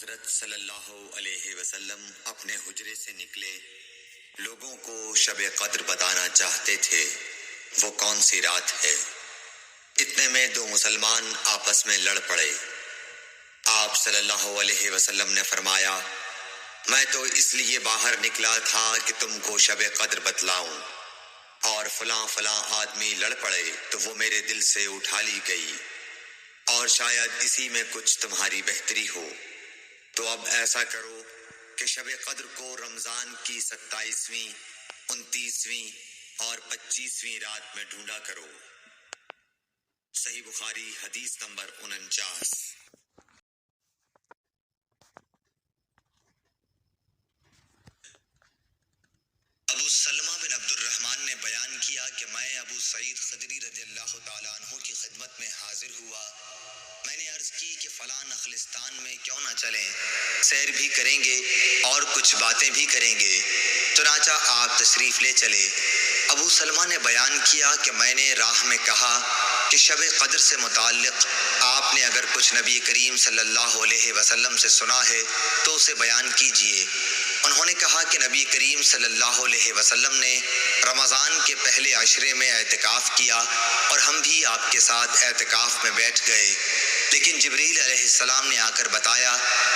حضرت صلی اللہ علیہ وسلم اپنے حجرے سے نکلے، لوگوں کو شب قدر بتانا چاہتے تھے وہ کون سی رات ہے۔ اتنے میں دو مسلمان آپس میں لڑ پڑے۔ آپ صلی اللہ علیہ وسلم نے فرمایا، میں تو اس لیے باہر نکلا تھا کہ تم کو شب قدر بتلاؤں، اور فلاں فلاں آدمی لڑ پڑے تو وہ میرے دل سے اٹھا لی گئی، اور شاید اسی میں کچھ تمہاری بہتری ہو، تو اب ایسا کرو کہ شب قدر کو رمضان کی 27ویں، 29ویں اور 25ویں رات میں ڈھونڈا کرو۔ صحیح بخاری حدیث نمبر 49۔ ابو سلمہ بن عبد الرحمن نے بیان کیا کہ میں ابو سعید خدری رضی اللہ تعالیٰ عنہ کی خدمت میں حاضر ہوا۔ میں نے عرض کی کہ فلاں نخلستان میں کیوں نہ چلیں، سیر بھی کریں گے اور کچھ باتیں بھی کریں گے۔ چنانچہ آپ تشریف لے چلے۔ ابو سلمہ نے بیان کیا کہ میں نے راہ میں کہا کہ شب قدر سے متعلق آپ نے اگر کچھ نبی کریم صلی اللہ علیہ وسلم سے سنا ہے تو اسے بیان کیجئے۔ انہوں نے کہا کہ نبی کریم صلی اللہ علیہ وسلم نے رمضان کے پہلے عشرے میں اعتکاف کیا اور ہم بھی آپ کے ساتھ اعتکاف میں بیٹھ گئے، لیکن جبریل علیہ السلام نے آ کر بتایا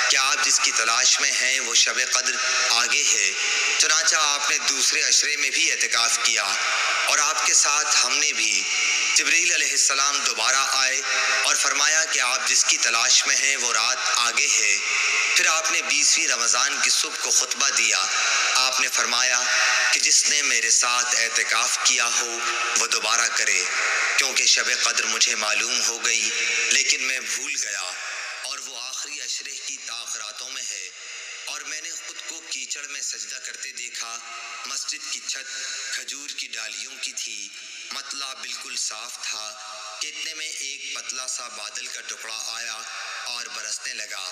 کہ آپ جس کی تلاش میں ہیں وہ شب قدر آگے ہے۔ چنانچہ آپ نے دوسرے عشرے میں بھی اعتکاف کیا اور آپ کے ساتھ ہم نے بھی۔ جبریل علیہ السلام دوبارہ آئے اور فرمایا کہ آپ جس کی تلاش میں ہیں وہ رات آگے ہے۔ پھر آپ نے 20ویں رمضان کی صبح کو خطبہ دیا۔ آپ نے فرمایا کہ جس نے میرے ساتھ اعتکاف کیا ہو وہ دوبارہ کرے، کیونکہ شب قدر مجھے معلوم ہو گئی لیکن میں بھول گیا، اور وہ آخری عشرے کی تاخراتوں میں ہے، اور میں نے خود کو کیچڑ میں سجدہ کرتے دیکھا۔ مسجد کی چھت کھجور کی ڈالیوں کی تھی، مطلع بالکل صاف تھا کہ اتنے میں ایک پتلا سا بادل کا ٹکڑا آیا اور برسنے لگا۔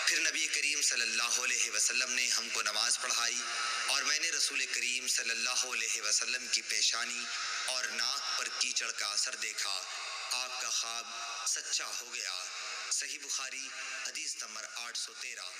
پھر نبی کریم صلی اللہ علیہ وسلم نے ہم کو نماز پڑھائی، اور میں نے رسول کریم صلی اللہ علیہ وسلم کی پیشانی اور ناک پر کیچڑ کا اثر دیکھا۔ آپ کا خواب سچا ہو گیا۔ صحیح بخاری حدیث نمبر 813۔